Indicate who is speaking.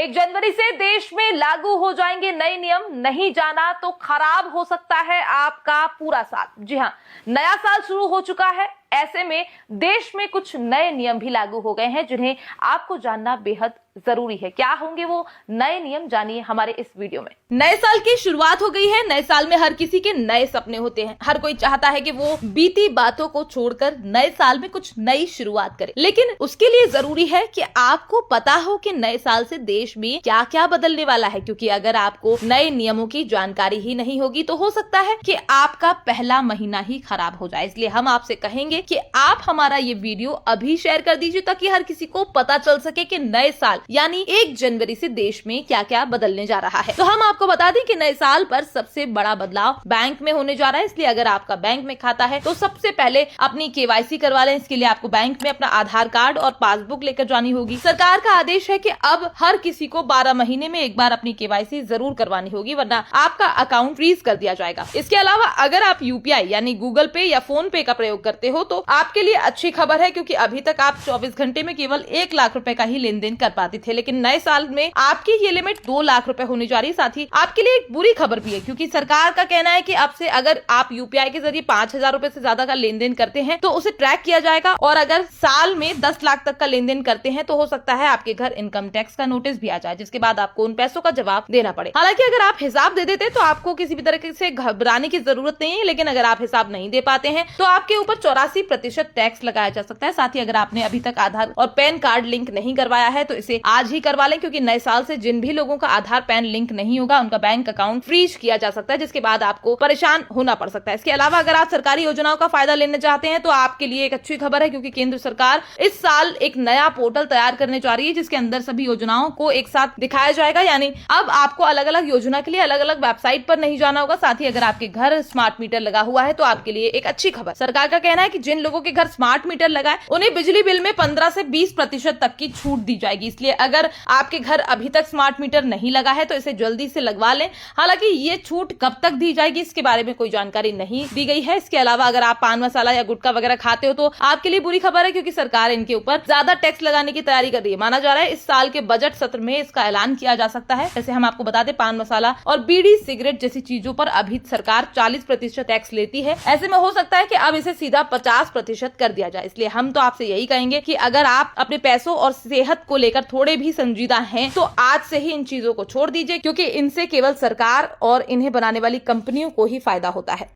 Speaker 1: 1 जनवरी से देश में लागू हो जाएंगे नए नियम। नहीं जाना तो खराब हो सकता है आपका पूरा साल। जी हां, नया साल शुरू हो चुका है। ऐसे में देश में कुछ नए नियम भी लागू हो गए हैं जिन्हें आपको जानना बेहद जरूरी है। क्या होंगे वो नए नियम, जानिए हमारे इस वीडियो में। नए साल की शुरुआत हो गई है। नए साल में हर किसी के नए सपने होते हैं। हर कोई चाहता है कि वो बीती बातों को छोड़कर नए साल में कुछ नई शुरुआत करे, लेकिन उसके लिए जरूरी है कि आपको पता हो कि नए साल से देश में क्या क्या बदलने वाला है, क्योंकि अगर आपको नए नियमों की जानकारी ही नहीं होगी तो हो सकता है कि आपका पहला महीना ही खराब हो जाए। इसलिए हम आपसे कहेंगे कि आप हमारा ये वीडियो अभी शेयर कर दीजिए ताकि हर किसी को पता चल सके कि नए साल यानी 1 जनवरी से देश में क्या क्या बदलने जा रहा है। तो हम आपको बता दें कि नए साल पर सबसे बड़ा बदलाव बैंक में होने जा रहा है। इसलिए अगर आपका बैंक में खाता है तो सबसे पहले अपनी केवाईसी करवा लें। इसके लिए आपको बैंक में अपना आधार कार्ड और पासबुक लेकर जानी होगी। सरकार का आदेश है कि अब हर किसी को 12 महीने में एक बार अपनी केवाईसी जरूर करवानी होगी, वरना आपका अकाउंट फ्रीज कर दिया जाएगा। इसके अलावा अगर आप यूपीआई यानी गूगल पे या फोन पे का प्रयोग करते हो तो आपके लिए अच्छी खबर है, क्योंकि अभी तक आप 24 घंटे में केवल 1 लाख रुपए का ही लेन देन कर पाते थे, लेकिन नए साल में आपकी ये लिमिट 2 लाख रुपए होने जा रही है। साथ ही आपके लिए एक बुरी खबर भी है, क्योंकि सरकार का कहना है कि अब से अगर आप यूपीआई के जरिए 5,000 रुपए से ज्यादा का लेन देन करते हैं तो उसे ट्रैक किया जाएगा, और अगर साल में 10 लाख तक का लेन देन करते हैं तो हो सकता है आपके घर इनकम टैक्स का नोटिस भी आ जाए, जिसके बाद आपको उन पैसों का जवाब देना पड़े। हालांकि अगर आप हिसाब दे देते तो आपको किसी भी तरह से घबराने की जरूरत नहीं है, लेकिन अगर आप हिसाब नहीं दे पाते हैं तो आपके ऊपर 84% टैक्स लगाया जा सकता है। साथ ही अगर आपने अभी तक आधार और पैन कार्ड लिंक नहीं करवाया है तो इसे आज ही करवा लें, क्योंकि नए साल से जिन भी लोगों का आधार पैन लिंक नहीं होगा उनका बैंक अकाउंट फ्रीज किया जा सकता है, जिसके बाद आपको परेशान होना पड़ सकता है। इसके अलावा अगर आप सरकारी योजनाओं का फायदा लेना चाहते हैं तो आपके लिए एक अच्छी खबर है, क्योंकि केंद्र सरकार इस साल एक नया पोर्टल तैयार करने जा रही है जिसके अंदर सभी योजनाओं को एक साथ दिखाया जाएगा। यानी अब आपको अलग अलग योजना के लिए अलग अलग वेबसाइट पर नहीं जाना होगा। साथ ही अगर आपके घर स्मार्ट मीटर लगा हुआ है तो आपके लिए एक अच्छी खबर। सरकार का कहना है कि जिन लोगों के घर स्मार्ट मीटर लगा है उन्हें बिजली बिल में 15 से 20% तक की छूट दी जाएगी। इसलिए अगर आपके घर अभी तक स्मार्ट मीटर नहीं लगा है तो इसे जल्दी से लगवा लें। हालांकि ये छूट कब तक दी जाएगी इसके बारे में कोई जानकारी नहीं दी गई है। इसके अलावा अगर आप पान मसाला या गुटखा वगैरह खाते हो तो आपके लिए बुरी खबर है, क्योंकि सरकार इनके ऊपर ज्यादा टैक्स लगाने की तैयारी कर रही है। माना जा रहा है इस साल के बजट सत्र में इसका ऐलान किया जा सकता है। जैसे हम आपको बता दें, पान मसाला और बीड़ी सिगरेट जैसी चीजों पर अभी सरकार 40% टैक्स लेती है। ऐसे में हो सकता है कि अब इसे सीधा 50% कर दिया जाए। इसलिए हम तो आपसे यही कहेंगे कि अगर आप अपने पैसों और सेहत को लेकर थोड़े भी संजीदा हैं तो आज से ही इन चीजों को छोड़ दीजिए, क्योंकि इनसे केवल सरकार और इन्हें बनाने वाली कंपनियों को ही फायदा होता है।